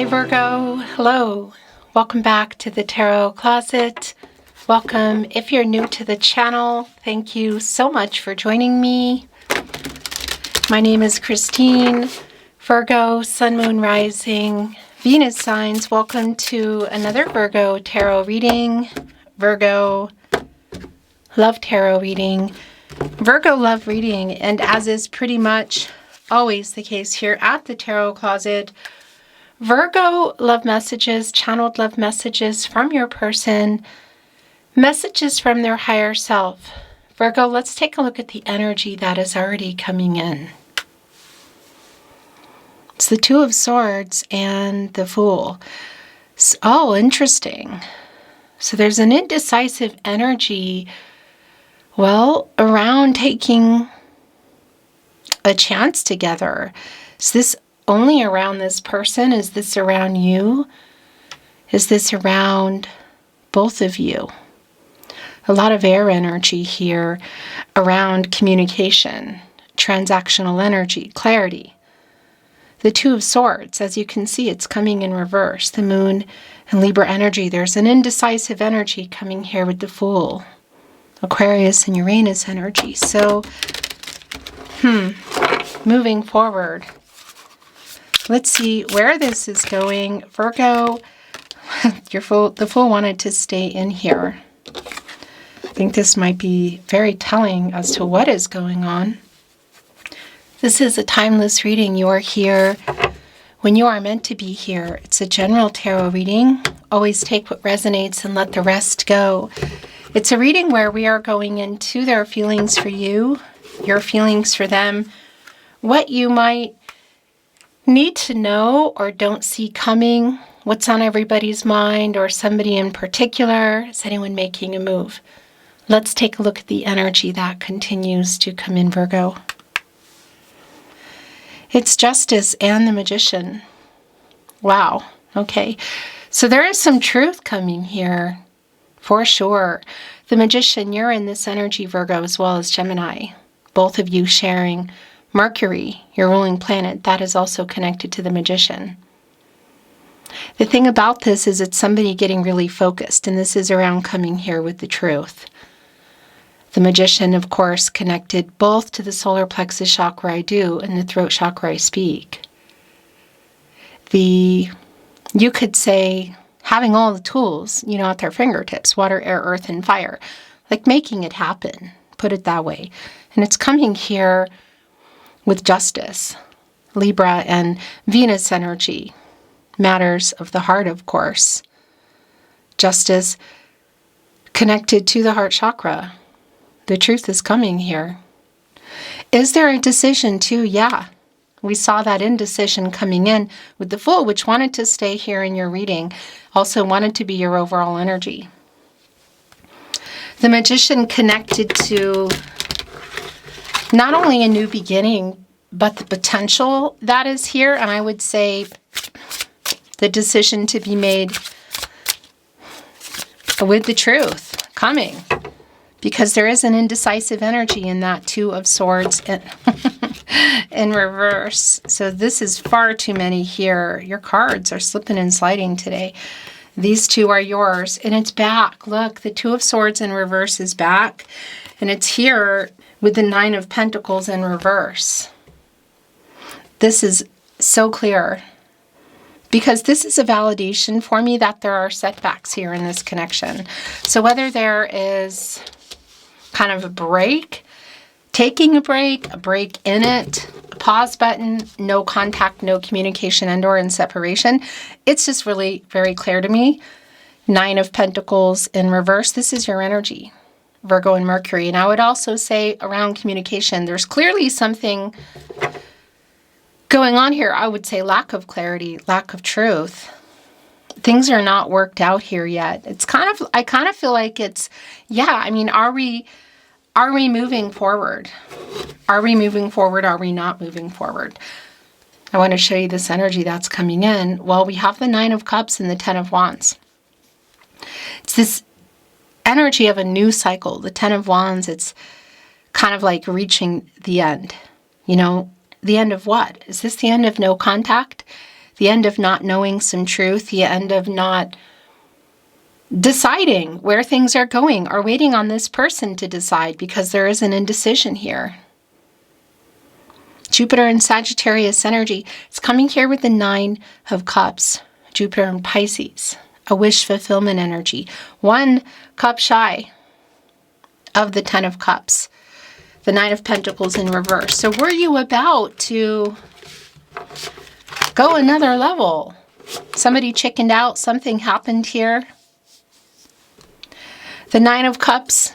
Virgo, hello. Welcome back to the Tarot Closet. Welcome. If you're new to the channel, thank you so much for joining me. My name is Christine, Virgo, Sun, Moon, Rising, Venus signs. Welcome to another Virgo Tarot reading, Virgo Love Tarot reading, Virgo Love Reading. And as is pretty much always the case here at the Tarot Closet, Virgo love messages, channeled love messages from your person, messages from their higher self. Virgo, let's take a look at the energy that is already coming in. It's the Two of Swords and the Fool. Oh, interesting. So there's an indecisive energy, well, around taking a chance together. Is this only around this person? Is this around you? Is this around both of you? A lot of air energy here around communication, transactional energy, clarity. The Two of Swords, as you can see, it's coming in reverse. The Moon and Libra energy. There's an indecisive energy coming here with the Fool. Aquarius and Uranus energy. So, moving forward. Let's see where this is going. Virgo, the Fool wanted to stay in here. I think this might be very telling as to what is going on. This is a timeless reading. You are here when you are meant to be here. It's a general tarot reading. Always take what resonates and let the rest go. It's a reading where we are going into their feelings for you, your feelings for them, what you might need to know or don't see coming, what's on everybody's mind or somebody in particular. Is anyone making a move? Let's take a look at the energy that continues to come in, Virgo. It's Justice and the Magician. Wow. Okay. So there is some truth coming here, for sure. The Magician, you're in this energy, Virgo, as well as Gemini. Both of you sharing Mercury, your ruling planet, that is also connected to the Magician. The thing about this is it's somebody getting really focused, and this is around coming here with the truth. The Magician, of course, connected both to the solar plexus chakra I do and the throat chakra I speak. You could say, having all the tools, at their fingertips, water, air, earth, and fire, like making it happen, put it that way. And it's coming here with Justice, Libra and Venus energy, matters of the heart, of course. Justice connected to the heart chakra. The truth is coming here. Is there a decision too? Yeah. We saw that indecision coming in with the Fool, which wanted to stay here in your reading, also wanted to be your overall energy. The Magician connected to not only a new beginning, but the potential that is here. And I would say the decision to be made with the truth coming. Because there is an indecisive energy in that Two of Swords in reverse. So this is far too many here. Your cards are slipping and sliding today. These two are yours. And it's back. Look, the Two of Swords in reverse is back. And it's here with the Nine of Pentacles in reverse. This is so clear. Because this is a validation for me that there are setbacks here in this connection. So whether there is kind of a break, taking a break in it, a pause button, no contact, no communication, and or in separation, it's just really very clear to me. Nine of Pentacles in reverse, this is your energy, Virgo and Mercury. And I would also say around communication, there's clearly something going on here. I would say lack of clarity, lack of truth. Things are not worked out here yet. I kind of feel like it's, are we moving forward? Are we moving forward? Are we not moving forward? I want to show you this energy that's coming in. Well, we have the Nine of Cups and the Ten of Wands. It's this energy of a new cycle. The Ten of Wands, it's kind of like reaching the end. The end of what? Is this the end of no contact? the end of not knowing some truth, the end of not deciding where things are going, or waiting on this person to decide because there is an indecision here. Jupiter and Sagittarius energy. It's coming here with the 9 of Cups. Jupiter and Pisces. A wish fulfillment energy. 1 cup shy of the 10 of Cups. The 9 of Pentacles in reverse. So were you about to go another level? Somebody chickened out. Something happened here. The 9 of Cups.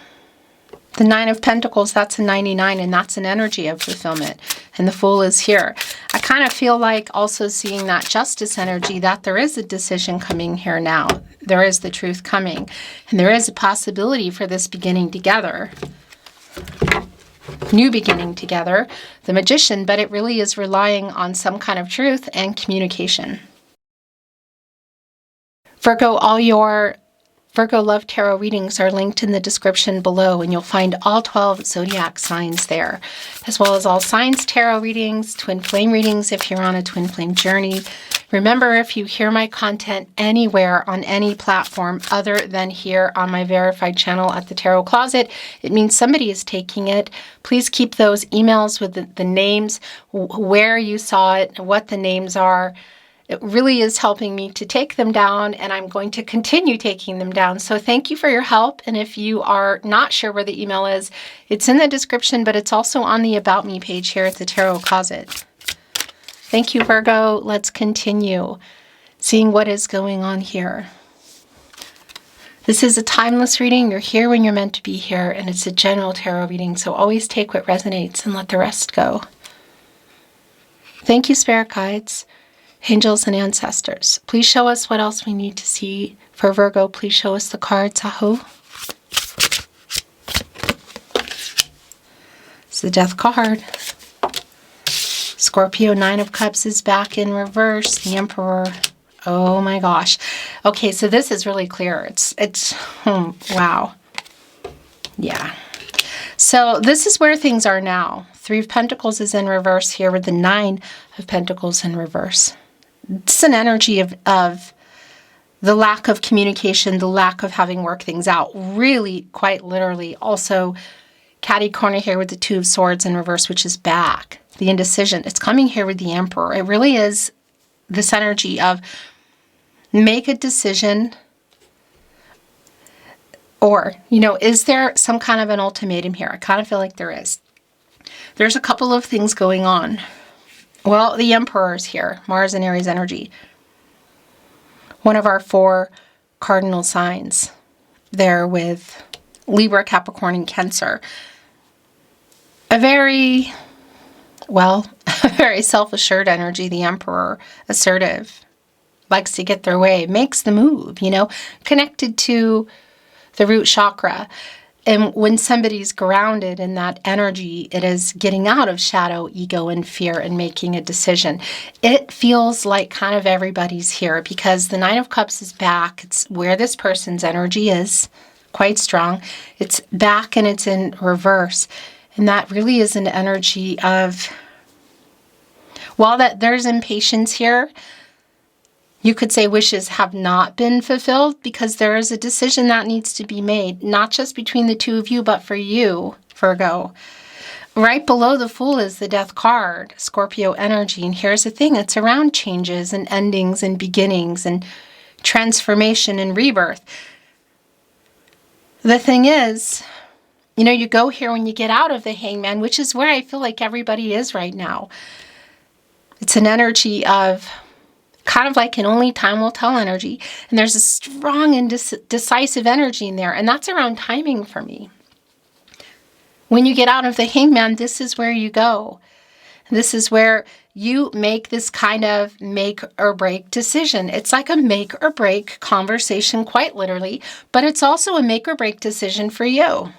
The 9 of Pentacles, that's a 99, and that's an energy of fulfillment. And the Fool is here. I kind of feel like also seeing that Justice energy, that there is a decision coming here now. There is the truth coming. And there is a possibility for this beginning together. New beginning together. The Magician, but it really is relying on some kind of truth and communication. Virgo, all your Virgo Love Tarot readings are linked in the description below, and you'll find all 12 zodiac signs there, as well as all signs tarot readings, twin flame readings if you're on a twin flame journey. Remember, if you hear my content anywhere on any platform other than here on my verified channel at the Tarot Closet, it means somebody is taking it. Please keep those emails with the names, where you saw it, what the names are. It really is helping me to take them down, and I'm going to continue taking them down. So thank you for your help. And if you are not sure where the email is, it's in the description, but it's also on the About Me page here at the Tarot Closet. Thank you, Virgo. Let's continue seeing what is going on here. This is a timeless reading. You're here when you're meant to be here, and it's a general tarot reading. So always take what resonates and let the rest go. Thank you, Spirit Guides, angels, and ancestors. Please show us what else we need to see for Virgo. Please show us the cards. Aho. It's the Death card. Scorpio, 9 of Cups is back in reverse. The Emperor. Oh my gosh. Okay, so this is really clear. Wow. Yeah. So this is where things are now. 3 of Pentacles is in reverse here with the 9 of Pentacles in reverse. It's an energy of the lack of communication, the lack of having worked things out. Really, quite literally. Also, catty corner here with the 2 of Swords in reverse, which is back. The indecision. It's coming here with the Emperor. It really is this energy of make a decision, or, is there some kind of an ultimatum here? I kind of feel like there is. There's a couple of things going on. Well, the Emperor is here. Mars and Aries energy. One of our 4 cardinal signs there with Libra, Capricorn, and Cancer. A very self-assured energy, the Emperor. Assertive. Likes to get their way. Makes the move, Connected to the root chakra. And when somebody's grounded in that energy, it is getting out of shadow, ego, and fear and making a decision. It feels like kind of everybody's here because the 9 of Cups is back. It's where this person's energy is, quite strong. It's back and it's in reverse. And that really is an energy of, while that there's impatience here, you could say wishes have not been fulfilled because there is a decision that needs to be made, not just between the 2 of you, but for you, Virgo. Right below the Fool is the Death card, Scorpio energy. And here's the thing, it's around changes and endings and beginnings and transformation and rebirth. The thing is, you go here when you get out of the Hangman, which is where I feel like everybody is right now. It's an energy of kind of like an only time will tell energy. And there's a strong and decisive energy in there. And that's around timing for me. When you get out of the Hangman, this is where you go. This is where you make this kind of make or break decision. It's like a make or break conversation, quite literally. But it's also a make or break decision for you.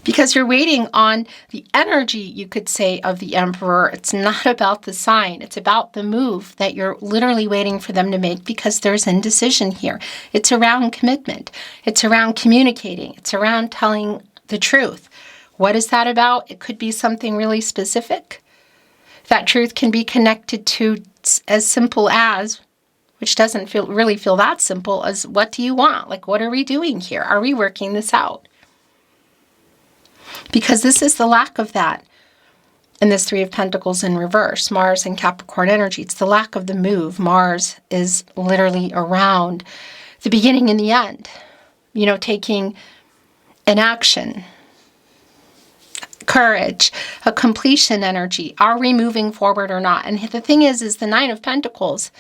Because you're waiting on the energy, you could say, of the Emperor. It's not about the sign. It's about the move that you're literally waiting for them to make because there's indecision here. It's around commitment. It's around communicating. It's around telling the truth. What is that about? It could be something really specific. That truth can be connected to as simple as, which doesn't really feel that simple, as what do you want? Like, what are we doing here? Are we working this out? Because this is the lack of that in this Three of Pentacles in reverse, Mars and Capricorn energy. It's the lack of the move. Mars is literally around the beginning and the end, you know, taking an action, courage, a completion energy. Are we moving forward or not? And the thing is the Nine of Pentacles,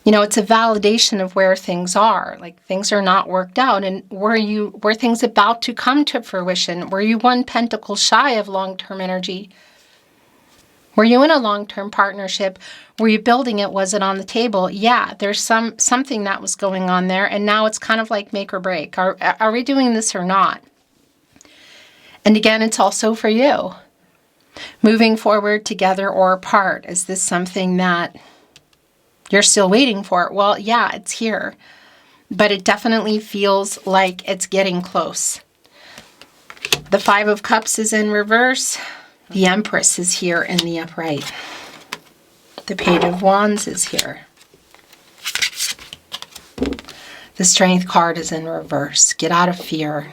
you know, it's a validation of where things are. Like, things are not worked out. And were things about to come to fruition? Were you one pentacle shy of long-term energy? Were you in a long-term partnership? Were you building it? Was it on the table? Yeah, there's something that was going on there. And now it's kind of like make or break. Are we doing this or not? And again, it's also for you. Moving forward together or apart. Is this something that you're still waiting for? Well, yeah, it's here. But it definitely feels like it's getting close. The Five of Cups is in reverse. The Empress is here in the upright. The Page of Wands is here. The Strength card is in reverse. Get out of fear.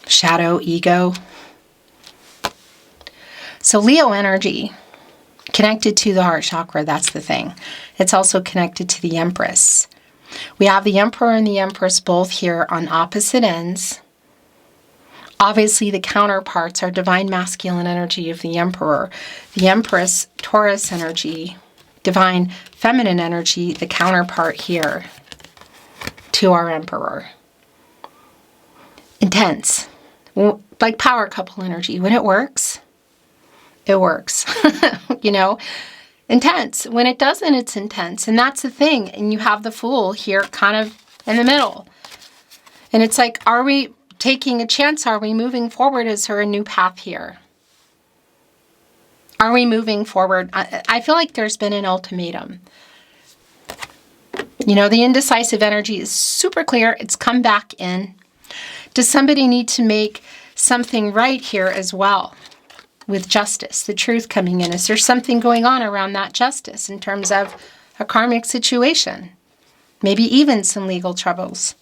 Shadow, ego. So Leo energy, connected to the heart chakra, that's the thing. It's also connected to the Empress. We have the Emperor and the Empress both here on opposite ends. Obviously, the counterparts are divine masculine energy of the Emperor. The Empress, Taurus energy, divine feminine energy, the counterpart here to our Emperor. Intense. Like power couple energy. When it works, it works. You know, intense. When it doesn't, it's intense. And that's the thing. And you have the Fool here kind of in the middle. And it's like, are we taking a chance? Are we moving forward? Is there a new path here? Are we moving forward? I feel like there's been an ultimatum. You know, the indecisive energy is super clear. It's come back in. Does somebody need to make something right here as well? With justice, the truth coming in. Is there something going on around that justice in terms of a karmic situation? Maybe even some legal troubles.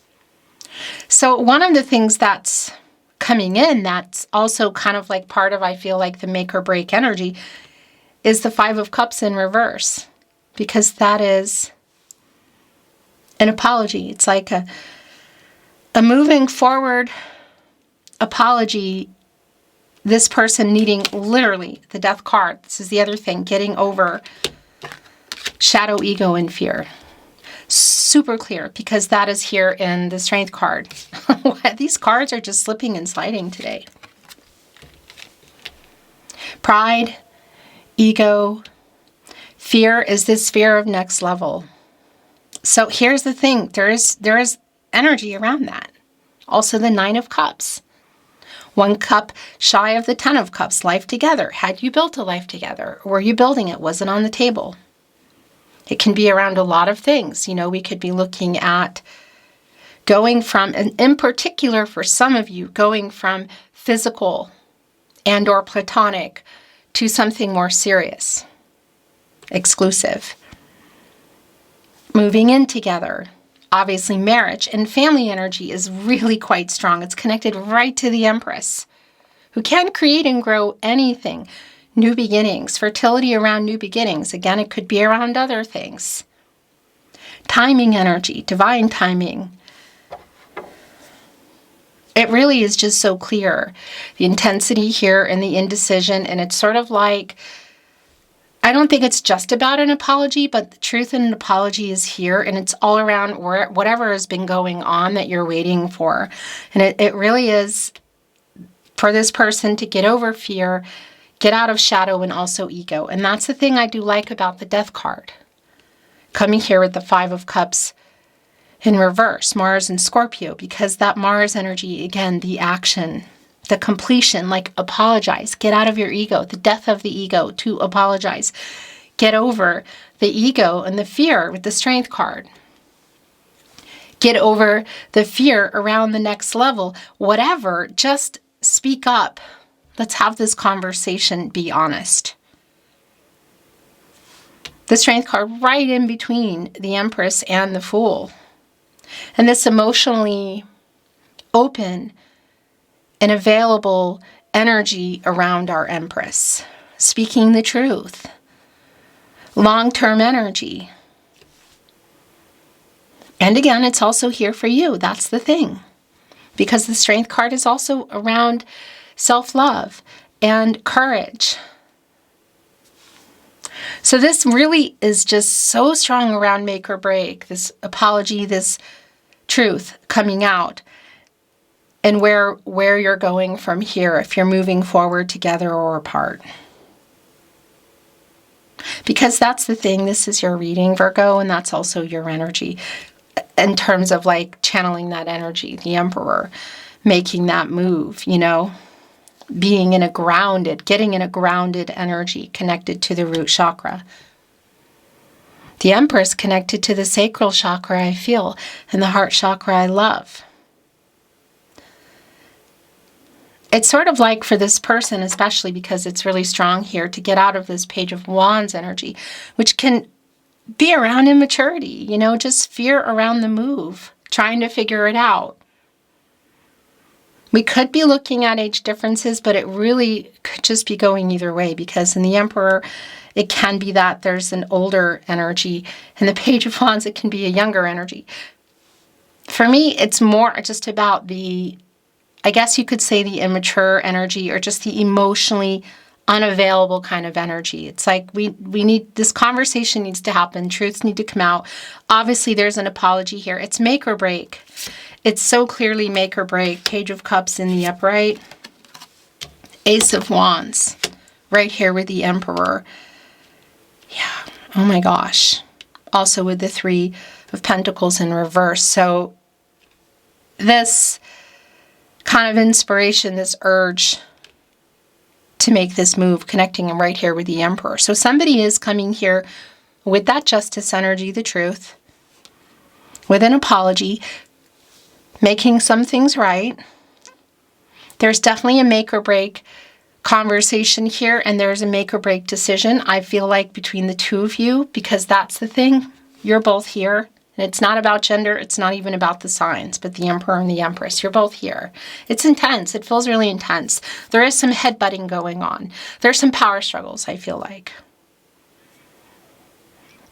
So one of the things that's coming in that's also kind of like part of, I feel like, the make or break energy is the Five of Cups in reverse. Because that is an apology. It's like a moving forward apology. This person needing literally the Death card. This is the other thing. Getting over shadow, ego, and fear. Super clear, because that is here in the Strength card. These cards are just slipping and sliding today. Pride, ego, fear is this fear of next level. So here's the thing. There is energy around that. Also the Nine of Cups. One cup shy of the Ten of Cups, life together. Had you built a life together? Were you building it? Was it on the table? It can be around a lot of things. You know, we could be looking at going from, and in particular for some of you, going from physical and or platonic to something more serious, exclusive. Moving in together. Obviously, marriage and family energy is really quite strong. It's connected right to the Empress, who can create and grow anything. New beginnings, fertility around new beginnings. Again, it could be around other things. Timing energy, divine timing. It really is just so clear. The intensity here and the indecision, and it's sort of like, I don't think it's just about an apology, but the truth in an apology is here, and it's all around whatever has been going on that you're waiting for. And it really is for this person to get over fear, get out of shadow, and also ego. And that's the thing I do like about the Death card. Coming here with the Five of Cups in reverse, Mars and Scorpio, because that Mars energy, again, the action, the completion, like apologize, get out of your ego, the death of the ego to apologize. Get over the ego and the fear with the Strength card. Get over the fear around the next level. Whatever, just speak up Let's have this conversation. Be honest. The Strength card right in between the Empress and the Fool. And this emotionally open and available energy around our Empress. Speaking the truth. Long-term energy. And again, it's also here for you. That's the thing. Because the Strength card is also around self-love and courage. So this really is just so strong around make or break. This apology, this truth coming out. And where you're going from here, if you're moving forward together or apart. Because that's the thing. This is your reading, Virgo, and that's also your energy. In terms of like channeling that energy, the Emperor, making that move, you know, getting in a grounded energy connected to the root chakra. The Empress connected to the sacral chakra, I feel, and the heart chakra, I love. It's sort of like for this person, especially because it's really strong here, to get out of this Page of Wands energy, which can be around immaturity, you know, just fear around the move, trying to figure it out. We could be looking at age differences, but it really could just be going either way, because in the Emperor, it can be that there's an older energy. In the Page of Wands, it can be a younger energy. For me, it's more just about the, I guess you could say, the immature energy, or just the emotionally unavailable kind of energy. It's like we need, this conversation needs to happen. Truths need to come out. Obviously, there's an apology here. It's make or break. It's so clearly make or break. Page of Cups in the upright. Ace of Wands right here with the Emperor. Yeah. Oh my gosh. Also with the Three of Pentacles in reverse. So this kind of inspiration, this urge to make this move, connecting him right here with the Emperor. So somebody is coming here with that justice energy, the truth, with an apology, making some things right. There's definitely a make or break conversation here, and there's a make or break decision, I feel like, between the two of you, because that's the thing. You're both here. And it's not about gender. It's not even about the signs, but the Emperor and the Empress. You're both here. It's intense. It feels really intense. There is some headbutting going on. There's some power struggles, I feel like.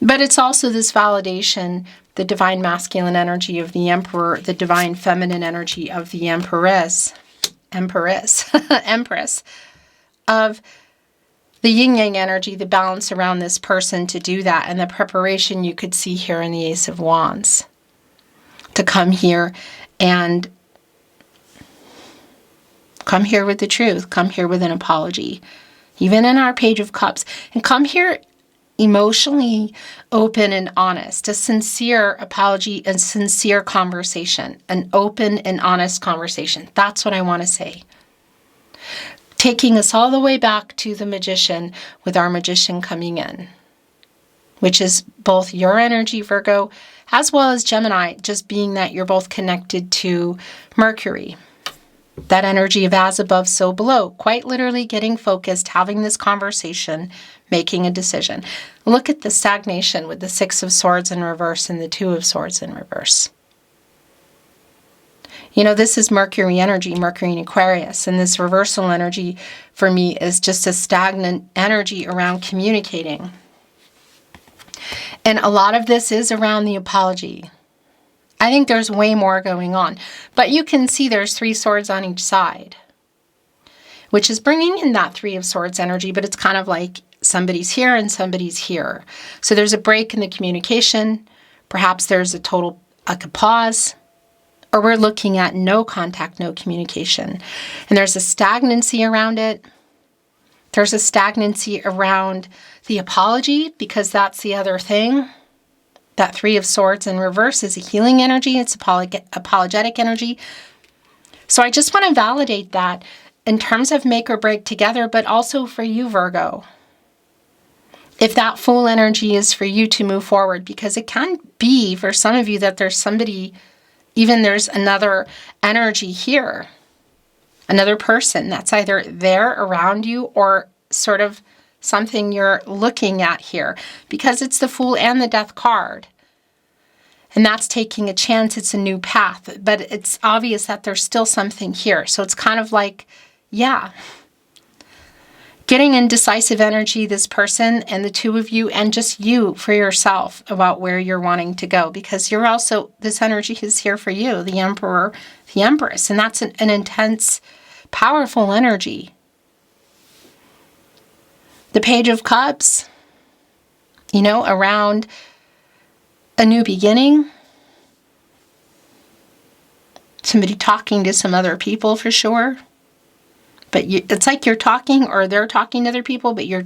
But it's also this validation, the divine masculine energy of the Emperor, the divine feminine energy of the Empress, of the yin-yang energy, the balance around this person to do that, and the preparation you could see here in the Ace of Wands to come here and come here with the truth, come here with an apology, even in our Page of Cups, and come here emotionally open and honest, a sincere apology and sincere conversation, an open and honest conversation. That's what I want to say. Taking us all the way back to the Magician, with our Magician coming in, which is both your energy, Virgo, as well as Gemini, just being that you're both connected to Mercury. That energy of as above, so below, quite literally getting focused, having this conversation, making a decision. Look at the stagnation with the Six of Swords in reverse and the Two of Swords in reverse. You know, this is Mercury energy, Mercury in Aquarius, and this reversal energy for me is just a stagnant energy around communicating. And a lot of this is around the apology. I think there's way more going on, but you can see there's three swords on each side, which is bringing in that Three of Swords energy, but it's kind of like somebody's here and somebody's here. So there's a break in the communication. Perhaps there's a pause. Or we're looking at no contact, no communication. And there's a stagnancy around it. There's a stagnancy around the apology, because that's the other thing. That Three of Swords in reverse is a healing energy. It's apologetic energy. So I just want to validate that in terms of make or break together, but also for you, Virgo. If that Fool energy is for you to move forward, because it can be for some of you that there's somebody, even there's another energy here, another person that's either there around you or sort of something you're looking at here, because it's the Fool and the Death card. And that's taking a chance. It's a new path, but it's obvious that there's still something here. So it's kind of like, yeah, getting indecisive energy, this person and the two of you, and just you for yourself about where you're wanting to go, because you're also, this energy is here for you, the Emperor, the Empress, and that's an intense, powerful energy. The Page of Cups, you know, around a new beginning. Somebody talking to some other people for sure. But it's like you're talking, or they're talking to other people, but you're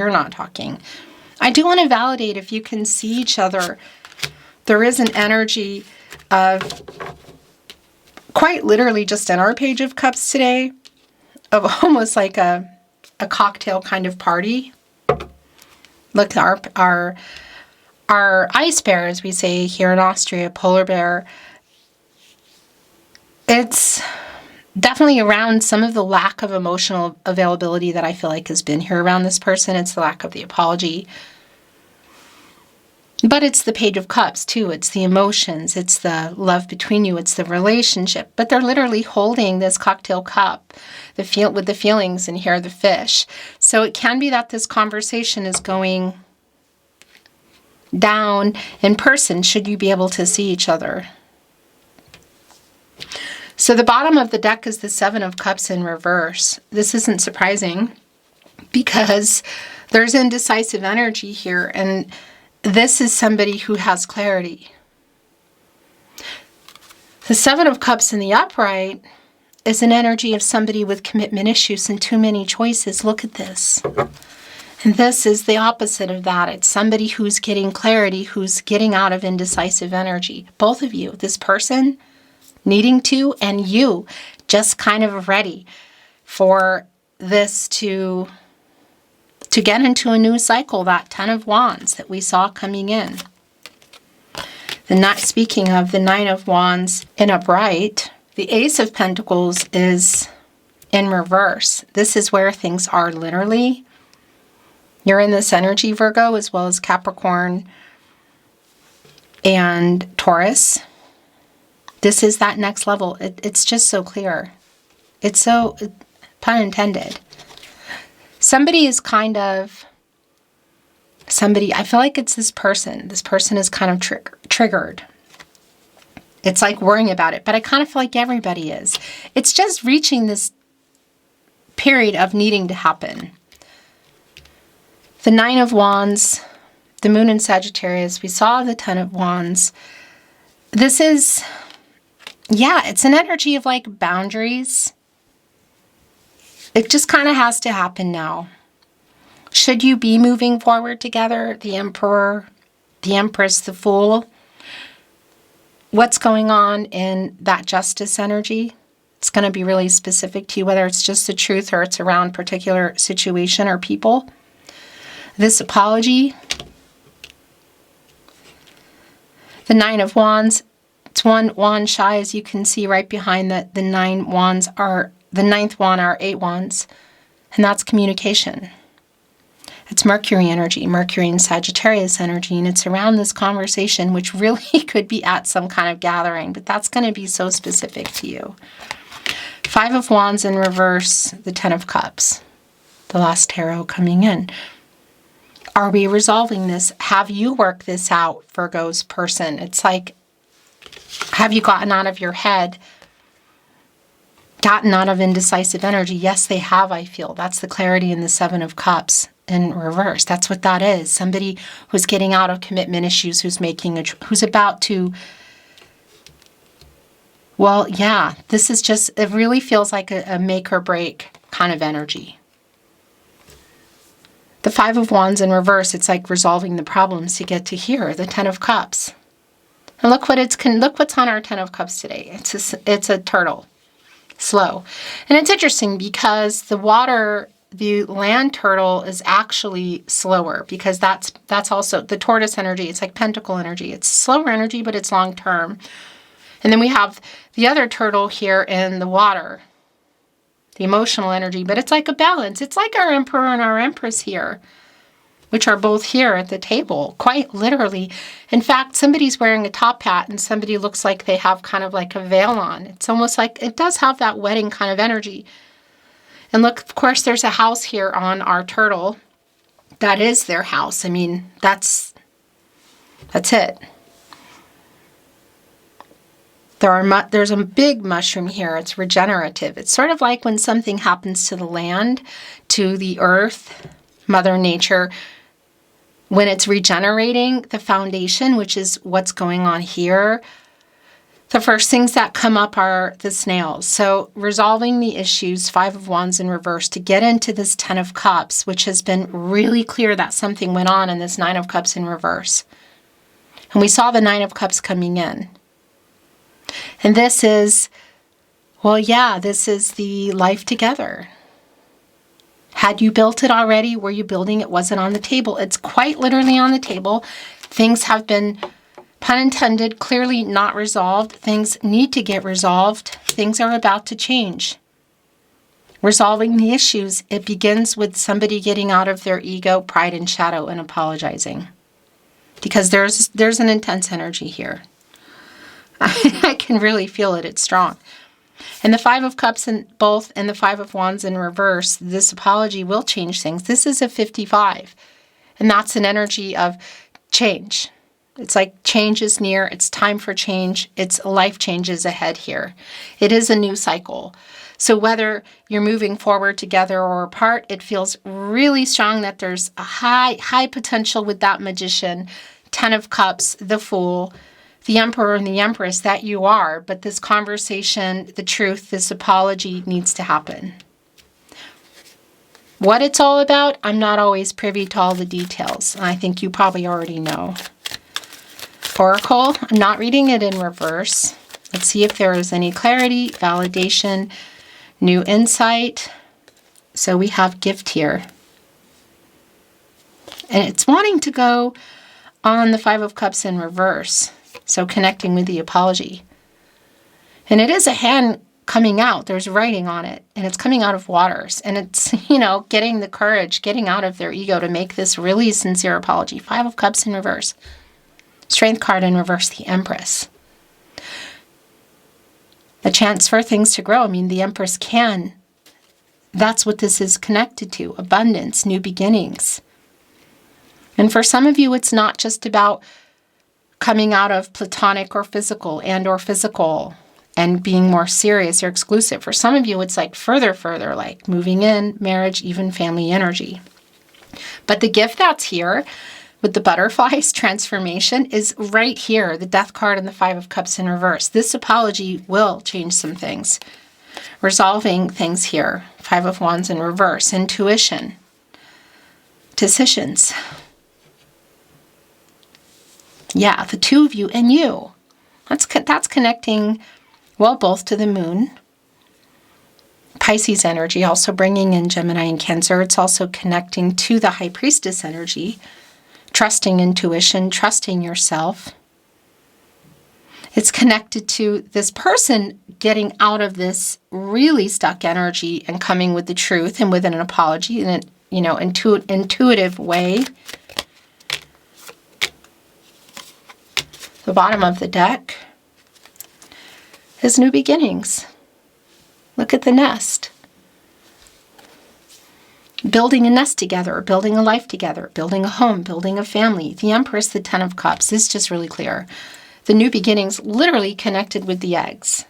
not talking. I do want to validate if you can see each other. There is an energy of, quite literally just in our Page of Cups today, of almost like a cocktail kind of party. Look, our ice bear, as we say here in Austria, polar bear, it's definitely around some of the lack of emotional availability that I feel like has been here around this person. It's the lack of the apology. But it's the Page of Cups too. It's the emotions. It's the love between you. It's the relationship. But they're literally holding this cocktail cup with the feelings, and here are the fish. So it can be that this conversation is going down in person, should you be able to see each other. So the bottom of the deck is the Seven of Cups in reverse. This isn't surprising because there's indecisive energy here, and this is somebody who has clarity. The Seven of Cups in the upright is an energy of somebody with commitment issues and too many choices. Look at this. And this is the opposite of that. It's somebody who's getting clarity, who's getting out of indecisive energy. Both of you, this person needing to, and you just kind of ready for this to get into a new cycle, that Ten of Wands that we saw coming in. Speaking of the Nine of Wands in upright, the Ace of Pentacles is in reverse. This is where things are literally. You're in this energy, Virgo, as well as Capricorn and Taurus. This is that next level. It's just so clear. It's so, pun intended. Somebody is kind of, I feel like it's this person. This person is kind of triggered. It's like worrying about it, but I kind of feel like everybody is. It's just reaching this period of needing to happen. The Nine of Wands, the Moon in Sagittarius, we saw the Ten of Wands. This is, yeah, it's an energy of like boundaries. It just kind of has to happen now. Should you be moving forward together, the Emperor, the Empress, the Fool, what's going on in that Justice energy? It's going to be really specific to you, whether it's just the truth or it's around particular situation or people. This apology, the Nine of Wands, it's one wand shy, as you can see right behind the nine wands are, the ninth wand are 8 wands, and that's communication. It's Mercury energy, Mercury and Sagittarius energy, and it's around this conversation, which really could be at some kind of gathering, but that's going to be so specific to you. Five of Wands in reverse, the Ten of Cups, the last tarot coming in. Are we resolving this? Have you worked this out, Virgo's person? It's like, have you gotten out of your head, gotten out of indecisive energy? Yes, they have, I feel. That's the clarity in the Seven of Cups in reverse. That's what that is. Somebody who's getting out of commitment issues, who's about to, well, yeah, this is just, it really feels like a make or break kind of energy. The Five of Wands in reverse, it's like resolving the problems to get to here, the Ten of Cups. And look what's on our Ten of Cups today. It's a turtle, slow. And it's interesting because the land turtle is actually slower, because that's also the tortoise energy. It's like pentacle energy. It's slower energy, but it's long term. And then we have the other turtle here in the water. the emotional energy, but it's like a balance. It's like our Emperor and our Empress here, which are both here at the table, quite literally. In fact, somebody's wearing a top hat and somebody looks like they have kind of like a veil on. It's almost like it does have that wedding kind of energy. And look, of course, there's a house here on our turtle. That is their house. I mean, that's it. There's a big mushroom here. It's regenerative. It's sort of like when something happens to the land, to the earth, Mother Nature, when it's regenerating the foundation, which is what's going on here. The first things that come up are the snails. So resolving the issues, 5 of Wands in reverse, to get into this 10 of Cups, which has been really clear that something went on in this 9 of Cups in reverse. And we saw the 9 of Cups coming in. And this is, well, yeah, this is the life together. Had you built it already? Were you building it? Was it on the table? It's quite literally on the table. Things have been, pun intended, clearly not resolved. Things need to get resolved. Things are about to change. Resolving the issues, it begins with somebody getting out of their ego, pride, and shadow and apologizing. Because there's an intense energy here. I can really feel it. It's strong. And the 5 of Cups in both and the 5 of Wands in reverse, this apology will change things. This is a 55. And that's an energy of change. It's like change is near. It's time for change. It's life changes ahead here. It is a new cycle. So whether you're moving forward together or apart, it feels really strong that there's a high potential with that Magician, 10 of Cups, the Fool, the Emperor and the Empress that you are. But this conversation, the truth, this apology needs to happen. What it's all about, I'm not always privy to all the details. I think you probably already know. Oracle, I'm not reading it in reverse. Let's see if there is any clarity, validation, new insight. So we have gift here. And it's wanting to go on the 5 of Cups in reverse. So connecting with the apology. And it is a hand coming out. There's writing on it. And it's coming out of waters. And it's, getting the courage, getting out of their ego to make this really sincere apology. 5 of Cups in reverse. Strength card in reverse, the Empress. A chance for things to grow. I mean, the Empress can. That's what this is connected to. Abundance, new beginnings. And for some of you, it's not just about coming out of platonic or physical and being more serious or exclusive. For some of you, it's like further, like moving in, marriage, even family energy. But the gift that's here with the butterflies, transformation, is right here, the Death card and the 5 of Cups in reverse. This apology will change some things. Resolving things here. 5 of Wands in reverse. Intuition. Decisions. Yeah, the 2 of you and you. That's connecting, well, both to the moon. Pisces energy, also bringing in Gemini and Cancer. It's also connecting to the High Priestess energy. Trusting intuition, trusting yourself. It's connected to this person getting out of this really stuck energy and coming with the truth and with an apology in an intuitive way. The bottom of the deck is new beginnings. Look at the nest. Building a nest together, building a life together, building a home, building a family. The Empress, the 10 of Cups. This is just really clear. The new beginnings literally connected with the eggs.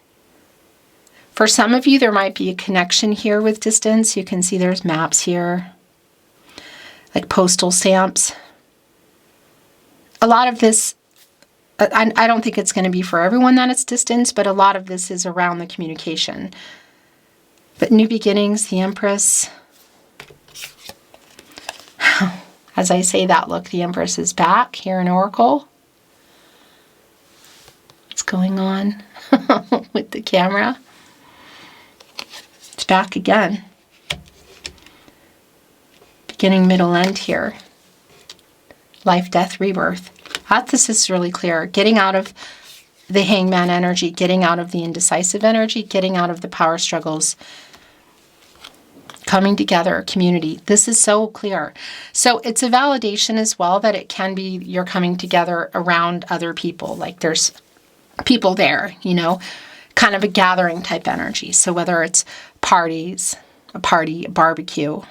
For some of you, there might be a connection here with distance. You can see there's maps here, like postal stamps. A lot of this, I don't think it's going to be for everyone that it's distance, but a lot of this is around the communication. But new beginnings, the Empress. As I say that, look, the Empress is back here in Oracle. What's going on with the camera? It's back again. Beginning, middle, end here. Life, death, rebirth. This is really clear. Getting out of the hangman energy, getting out of the indecisive energy, getting out of the power struggles. Coming together, community. This is so clear. So it's a validation as well that it can be you're coming together around other people. Like there's people there, you know, kind of a gathering type energy. So whether it's parties, a party, a barbecue,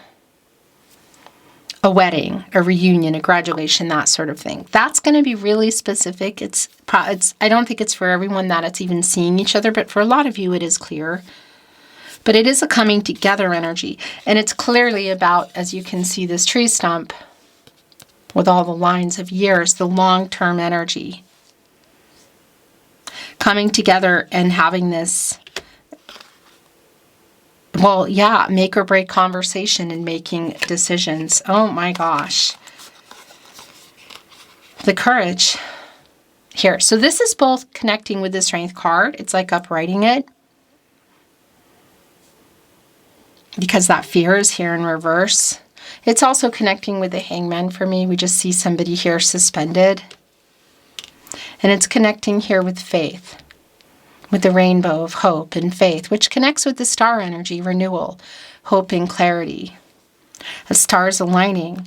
a wedding, a reunion, a graduation, that sort of thing. That's going to be really specific. I don't think it's for everyone that it's even seeing each other, but for a lot of you it is clear. But it is a coming together energy. And it's clearly about, as you can see, this tree stump with all the lines of years, the long-term energy. Coming together and having this, well, yeah, make or break conversation and making decisions. Oh my gosh. The courage here. So this is both connecting with the Strength card. It's like uprighting it, because that fear is here in reverse. It's also connecting with the Hangman for me. We just see somebody here suspended. And it's connecting here with faith, with the rainbow of hope and faith, which connects with the star energy, renewal, hope and clarity. The stars aligning,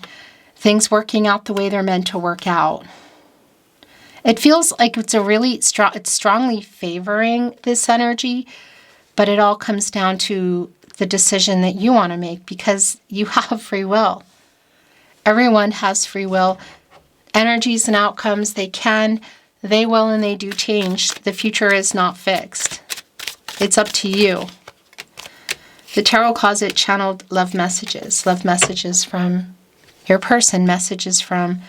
things working out the way they're meant to work out. It feels like it's a really strong, it's strongly favoring this energy, but it all comes down to the decision that you want to make, because you have free will. Everyone has free will. Energies and outcomes, they will, and they do change. The future is not fixed. It's up to you. The Tarot Closet channeled love messages from your person, messages from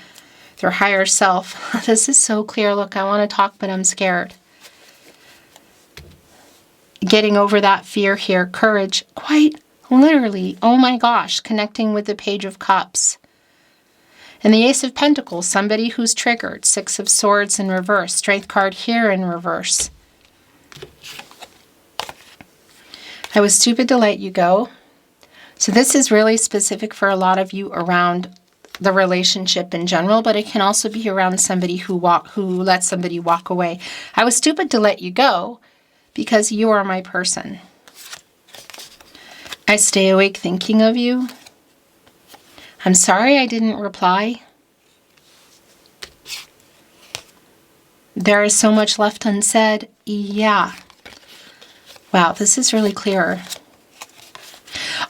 their higher self. This is so clear. Look, I want to talk, but I'm scared. Getting over that fear here, courage, quite literally, oh my gosh, connecting with the Page of Cups. And the Ace of Pentacles, somebody who's triggered, Six of Swords in reverse, Strength card here in reverse. I was stupid to let you go. So this is really specific for a lot of you around the relationship in general, but it can also be around somebody who lets somebody walk away. I was stupid to let you go, because you are my person. I stay awake thinking of you. I'm sorry I didn't reply. There is so much left unsaid. Yeah. Wow, this is really clear.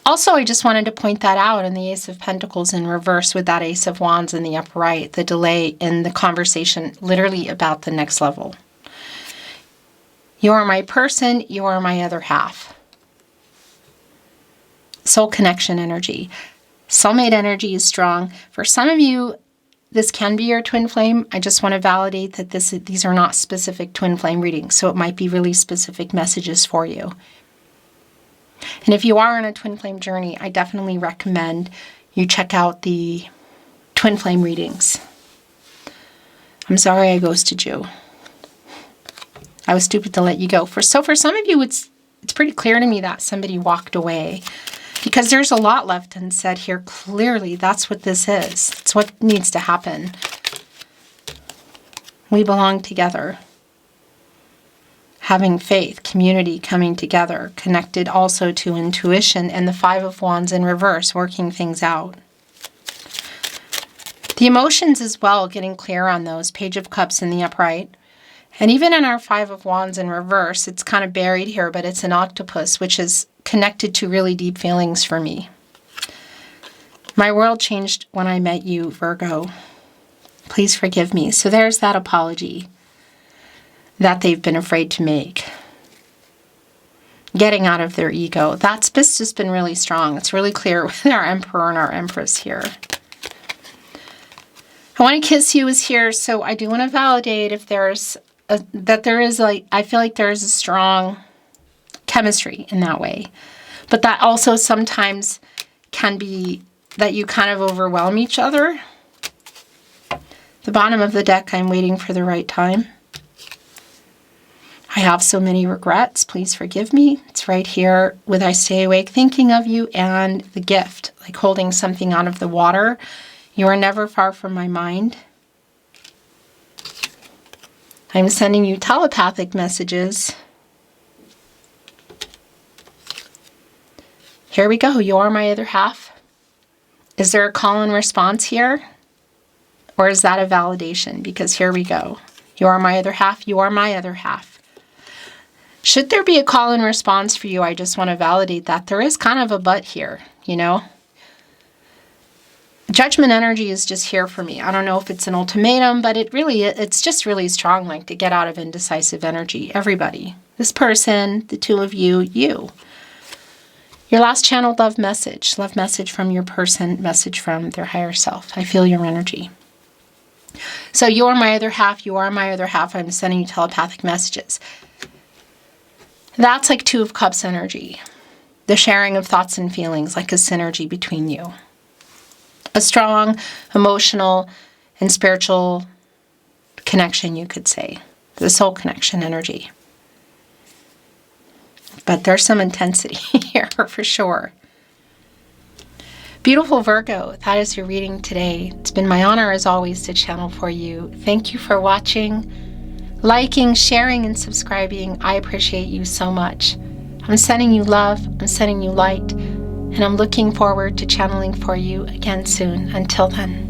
Also, I just wanted to point that out in the Ace of Pentacles in reverse with that Ace of Wands in the upright, the delay in the conversation, literally about the next level. You are my person, you are my other half. Soul connection energy. Soulmate energy is strong. For some of you, this can be your twin flame. I just want to validate that these are not specific twin flame readings, so it might be really specific messages for you. And if you are on a twin flame journey, I definitely recommend you check out the twin flame readings. I'm sorry I ghosted you. I was stupid to let you go. For some of you, it's pretty clear to me that somebody walked away, because there's a lot left unsaid here. Clearly, that's what this is. It's what needs to happen. We belong together. Having faith, community, coming together, connected also to intuition, and the Five of Wands in reverse, working things out. The emotions as well, getting clear on those. Page of Cups in the upright. And even in our Five of Wands in reverse, it's kind of buried here, but it's an octopus, which is connected to really deep feelings for me. My world changed when I met you, Virgo. Please forgive me. So there's that apology that they've been afraid to make. Getting out of their ego. That's just been really strong. It's really clear with our Emperor and our Empress here. I want to kiss you is here, so I do want to validate if there's I feel like there is a strong chemistry in that way. But that also sometimes can be that you kind of overwhelm each other. The bottom of the deck, I'm waiting for the right time. I have so many regrets. Please forgive me. It's right here with I stay awake thinking of you, and the gift, like holding something out of the water. You are never far from my mind. I'm sending you telepathic messages. Here we go. You are my other half. Is there a call and response here? Or is that a validation? Because here we go. You are my other half. You are my other half. Should there be a call and response for you, I just want to validate that. There is kind of a but here, you know? Judgment energy is just here for me. I don't know if it's an ultimatum, but it's just really strong, like to get out of indecisive energy. Everybody. This person, the two of you, you. Your last channeled love message from your person, message from their higher self. I feel your energy. So you are my other half, you are my other half. I'm sending you telepathic messages. That's like Two of Cups energy. The sharing of thoughts and feelings, like a synergy between you. A strong, emotional, and spiritual connection, you could say. The soul connection energy. But there's some intensity here for sure. Beautiful Virgo, that is your reading today. It's been my honor as always to channel for you. Thank you for watching, liking, sharing, and subscribing. I appreciate you so much. I'm sending you love, I'm sending you light, and I'm looking forward to channeling for you again soon. Until then.